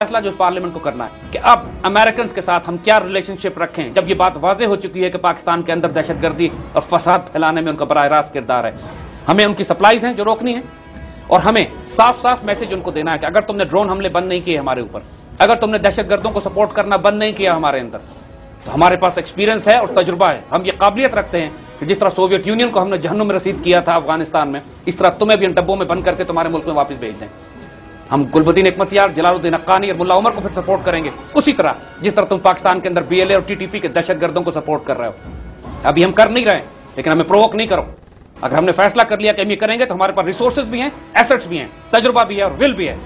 फैसला जो पार्लियामेंट को करना है कि अब अमेरिकन के साथ हम क्या रिलेशनशिप रखें, जब ये बात वाजे हो चुकी है कि पाकिस्तान के अंदर दहशतगर्दी और फसाद फैलाने में उनका बराह रास्त किरदार है। हमें उनकी सप्लाईज हैं जो रोकनी है, और हमें साफ साफ मैसेज उनको देना है कि अगर तुमने ड्रोन हमले बंद नहीं किए हमारे ऊपर, अगर तुमने दहशतगर्दों को सपोर्ट करना बंद नहीं किया हमारे अंदर, तो हमारे पास एक्सपीरियंस है और तजुर्बा है, हम ये काबिलियत रखते हैं कि जिस तरह सोवियत यूनियन को हमने जहन्नुम में रसीद किया था अफगानिस्तान में, इस तरह तुम्हें भी इन डब्बों में बंद करके तुम्हारे मुल्क में वापस भेज दें। हम गुलबदीन हिकमतयार, जलालुद्दीन हक्कानी और मुल्ला उमर को फिर सपोर्ट करेंगे उसी तरह जिस तरह तुम पाकिस्तान के अंदर BLA और TTP के दहशतगर्दों को सपोर्ट कर रहे हो। अभी हम कर नहीं रहे, लेकिन हमें प्रोवोक नहीं करो। अगर हमने फैसला कर लिया कि हम ये करेंगे तो हमारे पास रिसोर्सेज भी हैं, एसेट्स भी हैं, तजुर्बा भी है और विल भी है।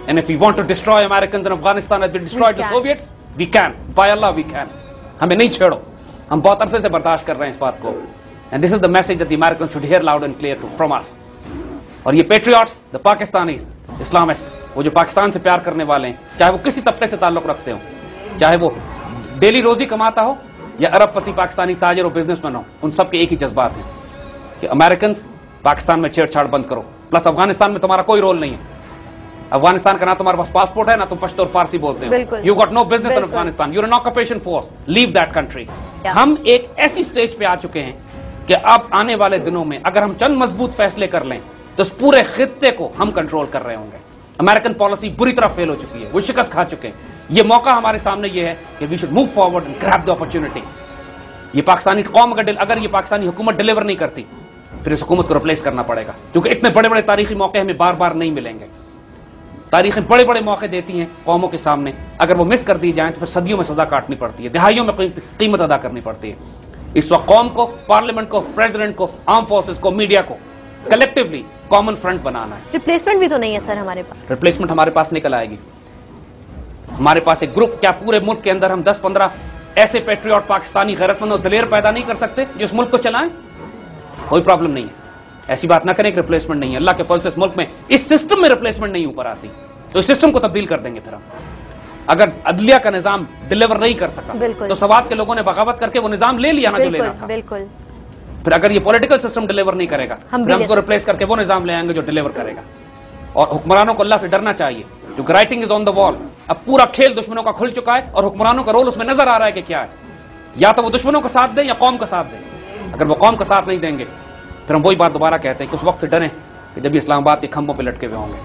And if we want to destroy Americans in Afghanistan as we destroyed the Soviets, we can, by Allah we can. हमें नहीं छेड़ो, हम बहुत अरसे से बर्दाश्त कर रहे हैं इस बात को। And this is the message that the Americans should hear loud and clear from us. और ये पेट्रियट्स, द पाकिस्तानीज, इस्लामिस्ट, वो जो पाकिस्तान से प्यार करने वाले हैं, चाहे वो किसी तबके से ताल्लुक रखते हो, चाहे वो डेली रोजी कमाता हो या अरबपति पाकिस्तानी ताजर और बिजनेसमैन हो, उन सबके एक ही जज्बात है कि अमेरिकन पाकिस्तान में छेड़छाड़ बंद करो। प्लस अफगानिस्तान में तुम्हारा कोई रोल नहीं है। अफगानिस्तान का ना तुम्हारे पास पासपोर्ट है, ना तुम पश्तो और फारसी बोलते हो। You got no business in Afghanistan, your an occupation force, leave that country. हम एक ऐसी स्टेज पे आ चुके हैं कि अब आने वाले दिनों में अगर हम चंद मजबूत फैसले कर लें तो इस पूरे खित्ते को हम कंट्रोल कर रहे होंगे। अमेरिकन पॉलिसी बुरी तरह फेल हो चुकी है, वो शिकस्त खा चुके हैं। ये मौका हमारे सामने ये है कि we should move forward and grab the opportunity. ये पाकिस्तानी कौम अगर ये पाकिस्तानी हुकूमत डिलीवर नहीं करती, फिर इस हुकूमत को रिप्लेस करना पड़ेगा, क्योंकि इतने बड़े बड़े तारीखी मौके हमें बार बार नहीं मिलेंगे। तारीखें बड़े बड़े मौके देती हैं कौमों के सामने, अगर वो मिस कर दी जाए तो फिर सदियों में सजा काटनी पड़ती है, दिहाइयों में कीमत अदा करनी पड़ती है। इस वक्त कौम को, पार्लियामेंट को, प्रेसिडेंट को, आर्म फोर्सेस को, मीडिया को कलेक्टिवली कॉमन फ्रंट बनाना है। रिप्लेसमेंट भी तो नहीं है सर हमारे पास। रिप्लेसमेंट हमारे पास निकल आएगी। हमारे पास एक ग्रुप, क्या पूरे मुल्क के अंदर हम 10-15 ऐसे पेट्रियट पाकिस्तानी गैरतमंद और दलेर पैदा नहीं कर सकते जो इस मुल्क को चलाएं? कोई प्रॉब्लम नहीं है, ऐसी बात ना करें कि रिप्लेसमेंट नहीं है। अल्लाह के फल से इस मुल्क में, इस सिस्टम में रिप्लेसमेंट नहीं ऊपर आती, तो इस सिस्टम को तब्दील कर देंगे। फिर हम अगर अदलिया का निजाम डिलीवर नहीं कर सका तो सवात के लोगों ने बगावत करके वो निजाम ले लिया ना जो लेना था। बिल्कुल। फिर अगर ये पॉलिटिकल सिस्टम डिलीवर नहीं करेगा फिर हम उसको रिप्लेस करके वो निजाम ले आएंगे जो डिलीवर करेगा। और हुक्मरानों को अल्लाह से डरना चाहिए, क्योंकि writing is on the wall. अब पूरा खेल दुश्मनों का खुल चुका है और हुक्मरानों का रोल उसमें नजर आ रहा है कि क्या है। या तो वो दुश्मनों का साथ दें या कौम का साथ दें। अगर वो कौम का साथ नहीं देंगे फिर हम वही बात दोबारा कहते हैं कि उस वक्त से डरें कि जब इस्लामाबाद के खंभों पर लटके हुए होंगे।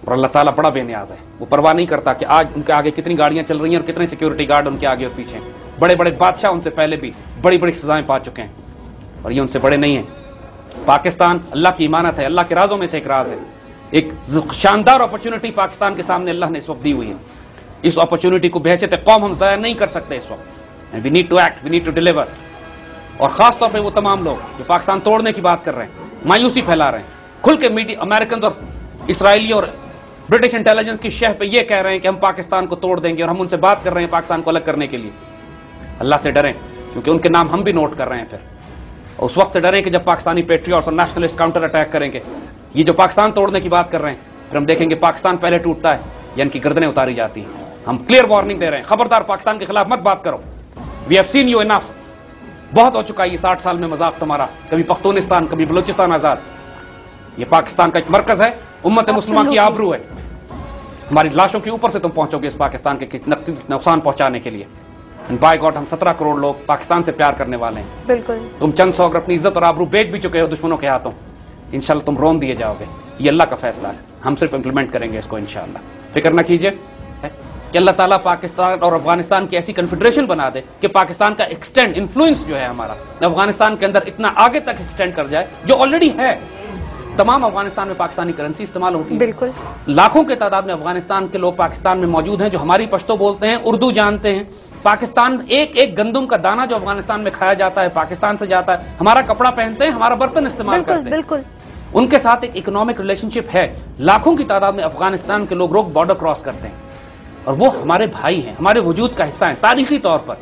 और अल्लाह ताला बड़ा बेनियाज है, वो परवाह नहीं करता कि आज उनके आगे कितनी गाड़ियां चल रही हैं और कितने सिक्योरिटी गार्ड उनके आगे और पीछे। बड़े बड़े बादशाह उनसे पहले भी बड़ी बड़ी सजाएं पा चुके हैं और ये उनसे बड़े नहीं हैं। पाकिस्तान अल्लाह की इमानत है, अल्लाह के राजों में से एक राज है। एक शानदार अपॉर्चुनिटी पाकिस्तान के सामने अल्लाह ने इस वक्त दी हुई है। इस अपॉर्चुनिटी को बहैसियत कौम हम ज़ाया नहीं कर सकते इस वक्त। We need to act, we need to deliver. और खासतौर पर वो तमाम लोग जो पाकिस्तान तोड़ने की बात कर रहे हैं, मायूसी फैला रहे हैं, खुल के मीडिया अमेरिकन और इसराइली और ब्रिटिश इंटेलिजेंस की शह पे ये कह रहे हैं कि हम पाकिस्तान को तोड़ देंगे, और हम उनसे बात कर रहे हैं पाकिस्तान को अलग करने के लिए। अल्लाह से डरें, क्योंकि उनके नाम हम भी नोट कर रहे हैं। फिर उस वक्त से डरें कि जब पाकिस्तानी पेट्रियट्स और नेशनलिस्ट काउंटर अटैक करेंगे। ये जो पाकिस्तान तोड़ने की बात कर रहे हैं, फिर हम देखेंगे पाकिस्तान पहले टूटता है या इनकी गर्दनें उतारी जाती हैं। हम क्लियर वार्निंग दे रहे हैं, खबरदार पाकिस्तान के खिलाफ मत बात करो। We have seen you enough, बहुत हो चुका है ये 60 साल में मजाक तुम्हारा। कभी पख्तूनिस्तान, कभी बलूचिस्तान आजाद। ये पाकिस्तान का एक मरकज है, उम्मत मुस्लिमा की आबरू है। हमारी लाशों के ऊपर से तुम पहुंचोगे इस पाकिस्तान के नुकसान पहुंचाने के लिए। बाय गॉड, हम 17 करोड़ लोग पाकिस्तान से प्यार करने वाले हैं। बिल्कुल। तुम चंद सौ अपनी इज्जत और आबरू बेच भी चुके हो दुश्मनों के हाथों। इंशाल्लाह तुम रोन दिए जाओगे। ये अल्लाह का फैसला है, हम सिर्फ इंप्लीमेंट करेंगे इसको इंशाल्लाह। फिक्र ना कीजिए कि अल्लाह ताला पाकिस्तान और अफगानिस्तान की ऐसी कन्फेडरेशन बना दे कि पाकिस्तान का एक्सटेंड इन्फ्लुएंस जो है हमारा अफगानिस्तान के अंदर इतना आगे तक एक्सटेंड कर जाए जो ऑलरेडी है। तमाम अफगानिस्तान में पाकिस्तानी करेंसी इस्तेमाल होती है। बिल्कुल। लाखों के तादाद में अफगानिस्तान के लोग पाकिस्तान में मौजूद हैं जो हमारी पश्तो बोलते हैं, उर्दू जानते हैं। पाकिस्तान एक एक गंदम का दाना जो अफगानिस्तान में खाया जाता है पाकिस्तान से जाता है। हमारा कपड़ा पहनते हैं, हमारा बर्तन इस्तेमाल करते हैं। बिल्कुल। उनके साथ एक इकोनॉमिक रिलेशनशिप है। लाखों की तादाद में अफगानिस्तान के लोग बॉर्डर क्रॉस करते हैं और वो हमारे भाई हैं, हमारे वजूद का हिस्सा हैं। तारीखी तौर पर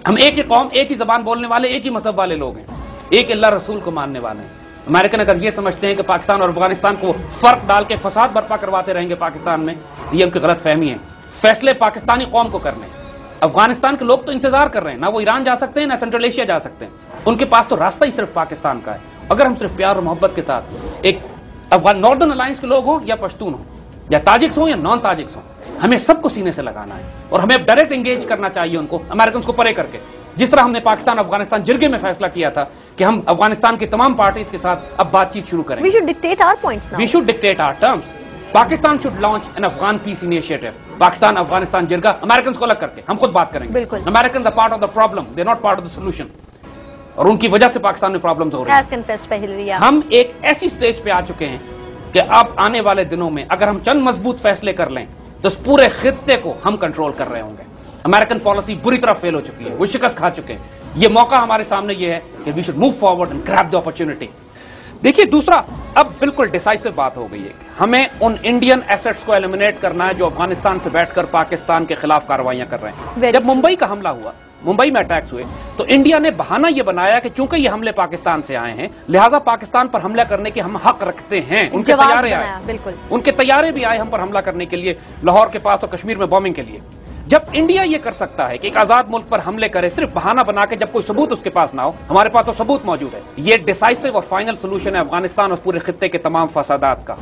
हम एक ही कौम, एक ही जबान बोलने वाले, एक ही मजहब वाले लोग हैं, एक अल्लाह रसूल को मानने वाले हैं। अमेरिकन अगर ये समझते हैं कि पाकिस्तान और अफगानिस्तान को फर्क डाल के फसाद बर्पा करवाते रहेंगे पाकिस्तान में, ये उनकी गलत फहमी है। फैसले पाकिस्तानी कौम को करने। अफगानिस्तान के लोग तो इंतजार कर रहे हैं, ना वो ईरान जा सकते हैं ना सेंट्रल एशिया जा सकते हैं। उनके पास तो रास्ता ही सिर्फ पाकिस्तान का है। अगर हम सिर्फ प्यार और मोहब्बत के साथ एक अफगान नॉर्दर्न अलायंस के लोग हों या पश्तून हों, या ताजिक्स हो या नॉन ताजिक्स हो, हमें सबको सीने से लगाना है और हमें अब डायरेक्ट एंगेज करना चाहिए उनको, अमेरिकन को परे करके। जिस तरह हमने पाकिस्तान अफगानिस्तान जिरगे में फैसला किया था कि हम अफगानिस्तान की तमाम पार्टीज के साथ अब बातचीत शुरू करेंगे। We should dictate our points now. We should dictate our terms. Pakistan should launch an Afghan peace initiative. Pakistan Afghanistan jirga American को अलग करके हम खुद बात करेंगे। बिल्कुल। American are part of the problem, they're not part of the solution. और उनकी वजह से पाकिस्तान में प्रॉब्लम्स हो रही हैं। As confessed पहले, yeah. हम एक ऐसी स्टेज पे आ चुके हैं कि अब आने वाले दिनों में अगर हम चंद मजबूत फैसले कर लें तो इस पूरे खित्ते को हम कंट्रोल कर रहे होंगे। अमेरिकन पॉलिसी बुरी तरह फेल हो चुकी है, वो शिकस्त खा चुके हैं। ये मौका हमारे सामने ये है कि we should move forward and grab the opportunity. देखिए दूसरा, अब बिल्कुल डिसाइसिव बात हो गई है, हमें उन इंडियन एसेट्स को एलिमिनेट करना है जो अफगानिस्तान से बैठकर पाकिस्तान के खिलाफ कार्रवाइयां कर रहे हैं। जब मुंबई का हमला हुआ, मुंबई में अटैक्स हुए, तो इंडिया ने बहाना यह बनाया कि चूंकि ये हमले पाकिस्तान से आए हैं लिहाजा पाकिस्तान पर हमला करने के हम हक रखते हैं। उनके तैयारे आए, बिल्कुल उनके तैयारे भी आए हम पर हमला करने के लिए, लाहौर के पास और कश्मीर में बॉम्बिंग के लिए। जब इंडिया ये कर सकता है कि एक आजाद मुल्क पर हमले करे सिर्फ बहाना बना के, जब कोई सबूत उसके पास ना हो, हमारे पास तो सबूत मौजूद है। ये डिसाइसिव और फाइनल सोल्यूशन है अफगानिस्तान और पूरे खित्ते के तमाम फसादात का।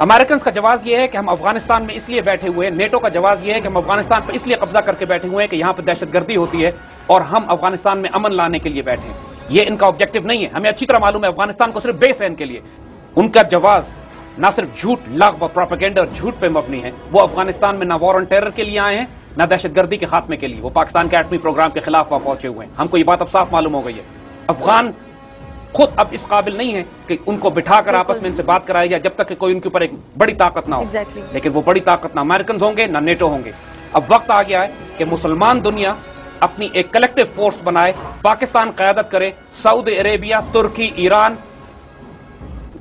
अमेरिकन का जवाब यह है कि हम अफगानिस्तान में इसलिए बैठे हुए हैं, नेटो का जवाब यह है कि हम अफगानिस्तान पर इसलिए कब्जा करके बैठे हुए हैं कि यहां पर दहशतगर्दी होती है और हम अफगानिस्तान में अमन लाने के लिए बैठे हैं। ये इनका ऑब्जेक्टिव नहीं है, हमें अच्छी तरह मालूम है अफगानिस्तान को सिर्फ बेस है इनके लिए। उनका जवाब ना सिर्फ झूठ, लग़्व, प्रोपेगेंडा और झूठ पे मबनी है। वो अफगानिस्तान में ना वॉर ऑन टेरर के लिए आए हैं ना दहशतगर्दी के खात्मे के लिए। वो पाकिस्तान के एटमी प्रोग्राम के खिलाफ वहां पहुंचे हुए हैं। हमको ये बात अब साफ मालूम हो गई है। अफगान खुद अब इस काबिल नहीं है कि उनको बिठाकर आपस में इनसे बात कराई जाए जब तक कि कोई उनके ऊपर एक बड़ी ताकत ना हो। लेकिन वो बड़ी ताकत ना अमेरिकन होंगे ना नेटो होंगे। अब वक्त आ गया है कि मुसलमान दुनिया अपनी एक कलेक्टिव फोर्स बनाए, पाकिस्तान क़यादत करे, सऊदी अरेबिया, तुर्की, ईरान,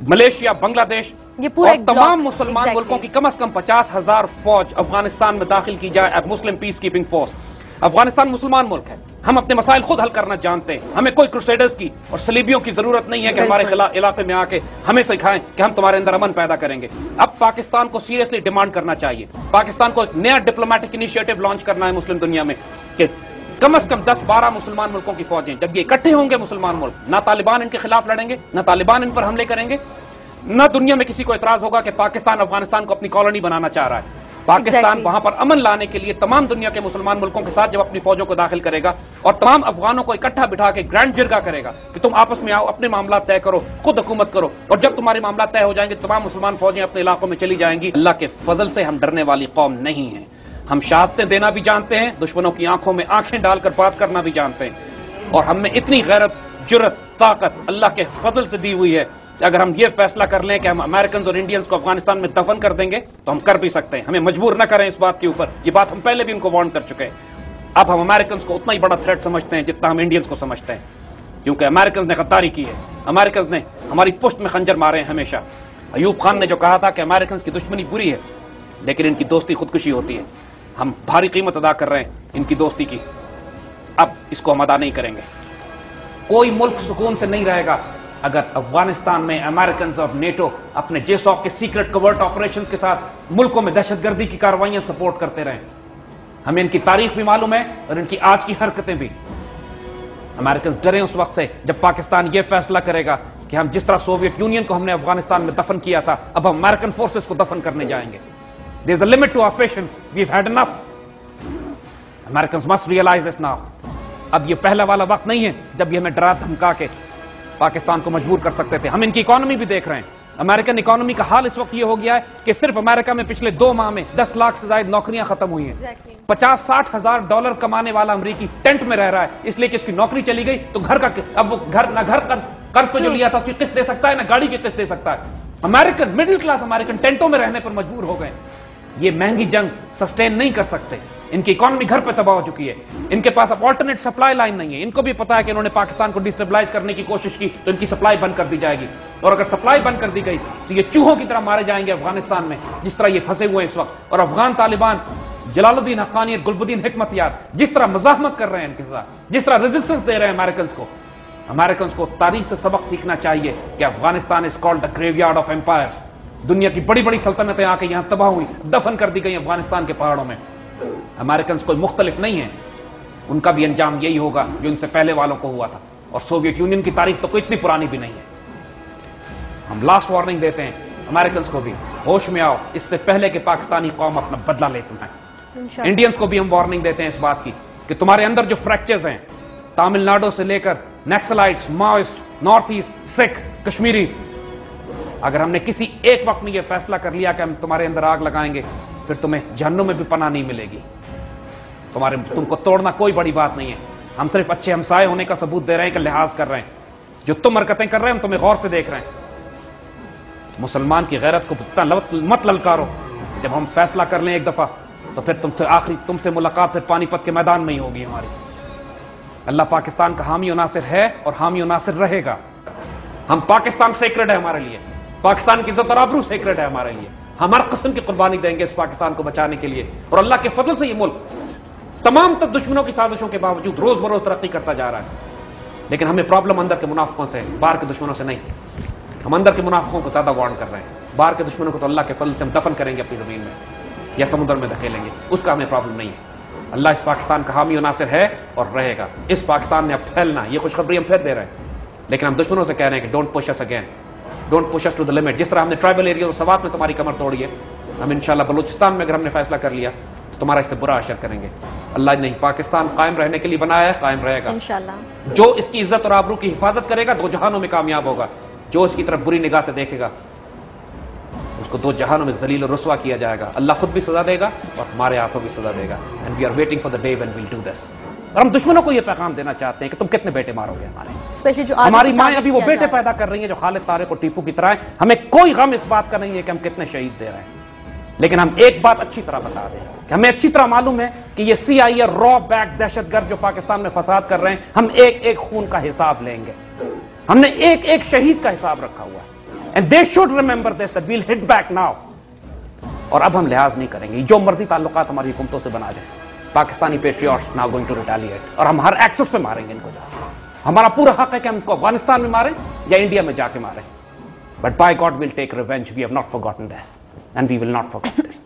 मलेशिया, बांग्लादेश और तमाम मुसलमान मुल्कों की कम से कम 50,000 फौज अफगानिस्तान में दाखिल की जाए। मुस्लिम पीस कीपिंग फोर्स। अफगानिस्तान मुसलमान मुल्क है, हम अपने मसाइल खुद हल करना जानते हैं। हमें कोई क्रूसेडर्स की और सलीबियों की जरूरत नहीं है कि हमारे इलाके में आके हमें सिखाएं कि हम तुम्हारे अंदर अमन पैदा करेंगे। अब पाकिस्तान को सीरियसली डिमांड करना चाहिए, पाकिस्तान को एक नया डिप्लोमेटिक इनिशिएटिव लॉन्च करना है मुस्लिम दुनिया में कि कम से कम 10-12 मुसलमान मुल्कों की फौजें जब ये इकट्ठे होंगे मुसलमान मुल्क, ना तालिबान इनके खिलाफ लड़ेंगे, ना तालिबान इन पर हमले करेंगे, ना दुनिया में किसी को एतराज होगा कि पाकिस्तान अफगानिस्तान को अपनी कॉलोनी बनाना चाह रहा है। पाकिस्तान वहां पर अमन लाने के लिए तमाम दुनिया के मुसलमान मुल्कों के साथ जब अपनी फौजों को दाखिल करेगा और तमाम अफगानों को इकट्ठा बिठा के ग्रैंड जिरगा करेगा कि तुम आपस में आओ, अपने मामला तय करो, खुद हुकूमत करो, और जब तुम्हारे मामला तय हो जाएंगे तमाम मुसलमान फौजें अपने इलाकों में चली जाएंगी। अल्लाह के फजल से हम डरने वाली कौम नहीं है। हम शहादतें देना भी जानते हैं, दुश्मनों की आंखों में आंखें डालकर बात करना भी जानते हैं, और हम में इतनी गैरत, जुर्रत, ताकत अल्लाह के फजल से दी हुई है कि अगर हम ये फैसला कर लें कि हम अमेरिकन और इंडियंस को अफगानिस्तान में दफन कर देंगे तो हम कर भी सकते हैं। हमें मजबूर न करें इस बात के ऊपर, ये बात हम पहले भी उनको वार्न कर चुके हैं। अब हम अमेरिकन को उतना ही बड़ा थ्रेट समझते हैं जितना हम इंडियंस को समझते हैं, क्योंकि अमेरिकन ने गद्दारी की है, अमेरिकन ने हमारी पुष्ट में खंजर मारे हैं हमेशा। अयूब खान ने जो कहा था कि अमेरिकन की दुश्मनी बुरी है लेकिन इनकी दोस्ती खुदकुशी होती है, हम भारी कीमत अदा कर रहे हैं इनकी दोस्ती की। अब इसको हम अदा नहीं करेंगे। कोई मुल्क सुकून से नहीं रहेगा अगर अफगानिस्तान में अमेरिकन और नेटो अपने जेसॉक के सीक्रेट कवर्ट ऑपरेशंस के साथ मुल्कों में दहशतगर्दी की कार्रवाइयां सपोर्ट करते रहें। हमें इनकी तारीख भी मालूम है और इनकी आज की हरकतें भी। अमेरिकन डरे उस वक्त से जब पाकिस्तान यह फैसला करेगा कि हम जिस तरह सोवियत यूनियन को हमने अफगानिस्तान में दफन किया था अब हम अमेरिकन फोर्सेस को दफन करने जाएंगे। There is a limit to our patience, we have had enough. American must realise this now. अब ये पहला वाला वक्त नहीं है जब ये हमें डरा धमका के पाकिस्तान को मजबूर कर सकते थे। हम इनकी इकोनॉमी भी देख रहे हैं। अमेरिकन इकोनॉमी का हाल इस वक्त ये हो गया है कि सिर्फ अमेरिका में पिछले 2 माह में 10 लाख से ज्यादा नौकरियां खत्म हुई हैं। 50-60 हजार डॉलर कमाने वाला अमेरिकी टेंट में रह रहा है इसलिए कि इसकी नौकरी चली गई तो घर का, अब वो घर कर्ज पे जो लिया था उसकी किस्त दे सकता है ना गाड़ी की किस्त दे सकता है। अमेरिकन मिडिल क्लास अमेरिकन टेंटों में रहने पर मजबूर हो गए। ये महंगी जंग सस्टेन नहीं कर सकते। इनकी इकोनॉमी घर पे तबाह हो चुकी है। इनके पास अब ऑल्टरनेट सप्लाई लाइन नहीं है। इनको भी पता है कि इन्होंने पाकिस्तान को डिस्टेबलाइज करने की कोशिश की तो इनकी सप्लाई बंद कर दी जाएगी, और अगर सप्लाई बंद कर दी गई तो ये चूहों की तरह मारे जाएंगे अफगानिस्तान में जिस तरह ये फंसे हुए हैं इस वक्त। और अफगान तालिबान जलालुद्दीन हक्कानी और गुलबुद्दीन हिकमतयार जिस तरह मज़ाहमत कर रहे हैं इनके साथ, जिस तरह रेजिस्टेंस दे रहे हैं अमेरिकन को तारीख से सबक सीखना चाहिए कि Afghanistan is called the graveyard of empires. दुनिया की बड़ी बड़ी सल्तनतें आके यहां तबाह हुई, दफन कर दी गई अफगानिस्तान के पहाड़ों में। अमेरिकन कोई मुख्तलिफ नहीं है, उनका भी अंजाम यही होगा जो इनसे पहले वालों को हुआ था। और सोवियत यूनियन की तारीख तो कोई इतनी पुरानी भी नहीं है। हम लास्ट वार्निंग देते हैं अमेरिकन को भी होश में आओ, इससे पहले कि पाकिस्तानी कौम अपना बदला ले तुम्हें। इंडियंस को भी हम वार्निंग देते हैं इस बात की कि तुम्हारे अंदर जो फ्रैक्चर्स हैं, तमिलनाडु से लेकर Naxalites, Maoist, north east, Sikh, Kashmiri, अगर हमने किसी एक वक्त में यह फैसला कर लिया कि हम तुम्हारे अंदर आग लगाएंगे, फिर तुम्हें जहन्नुम में भी पनाह नहीं मिलेगी। तुमको तोड़ना कोई बड़ी बात नहीं है। हम सिर्फ अच्छे हमसाए होने का सबूत दे रहे हैं कि लिहाज कर रहे हैं। जो तुम हरकतें कर रहे हैं हम तुम्हें गौर से देख रहे हैं। मुसलमान की गैरत को मत ललकारो। जब हम फैसला कर लें एक दफा तो फिर आखिरी तुमसे मुलाकात फिर पानीपत के मैदान में ही होगी हमारी। अल्लाह पाकिस्तान का हामी नासिर है और हामी नासिर रहेगा। हम पाकिस्तान सेक्रेड है हमारे लिए, पाकिस्तान की इज्जत और आबरू सेक्रेड है हमारे लिए। हम हर किस्म की कुर्बानी देंगे इस पाकिस्तान को बचाने के लिए। और अल्लाह के फजल से ये मुल्क तमाम तक दुश्मनों की साजिशों के बावजूद रोज बरोज तरक्की करता जा रहा है। लेकिन हमें प्रॉब्लम अंदर के मुनाफिकों से, बाहर के दुश्मनों से नहीं। हम अंदर के मुनाफिकों को ज्यादा वार्न कर रहे हैं। बाहर के दुश्मनों को तो अल्लाह के फजल से हम दफन करेंगे अपनी जमीन में या समुद्र में धकेलेंगे, उसका हमें प्रॉब्लम नहीं है। अल्लाह इस पाकिस्तान का हामी नासिर है और रहेगा। इस पाकिस्तान में अब फैलना, ये खुशखबरी हम फिर दे रहे हैं। लेकिन हम दुश्मनों से कह रहे हैं कि don't push us again, don't push us to the limit. जिस तरह हमने ट्राइबल एरिया और सवात में तुम्हारी कमर तोड़ी है, हम इंशाल्लाह बलूचिस्तान में अगर हमने फैसला कर लिया तो तुम्हारा इससे बुरा असर करेंगे। अल्लाह ने पाकिस्तान कायम रहने के लिए बनाया है, कायम रहेगा इंशाल्लाह। जो इसकी इज्जत और आबरू की हिफाजत करेगा दो जहानों में कामयाब होगा। जो इसकी तरफ बुरी निगाह से देखेगा उसको दो जहानों में जलील और रुसवा किया जाएगा। अल्लाह खुद भी सजा देगा और हमारे हाथों भी सजा देगा। And we are waiting for the day when we will do this. और हम दुश्मनों को यह पैगाम देना चाहते हैं कि तुम कितने बेटे मारोगे हमारे, स्पेशली जो हमारी माएं अभी वो बेटे पैदा कर रही हैं जो खालिद तारिक और टीपू की तरह है। हमें कोई गम इस बात का नहीं है कि हम कितने शहीद दे रहे हैं। लेकिन हम एक बात अच्छी तरह बता दें कि हमें अच्छी तरह मालूम है कि ये CIA रॉ बैक दहशतगर्द जो पाकिस्तान में फसाद कर रहे हैं, हम एक एक खून का हिसाब लेंगे। हमने एक एक शहीद का हिसाब रखा हुआ है। And they should remember this that we will hit back now. और अब हम लिहाज नहीं करेंगे। जो मर्दी ताल्लुकात हमारी हुकूमतों से बना जाए, Pakistani patriots now going to retaliate. और हम हर एक्सेस पे मारेंगे इनको। हमारा पूरा हक है कि हम इनको अफगानिस्तान में मारें या इंडिया में जाके मारें। But by God will take revenge. We have not forgotten this and we will not forget this.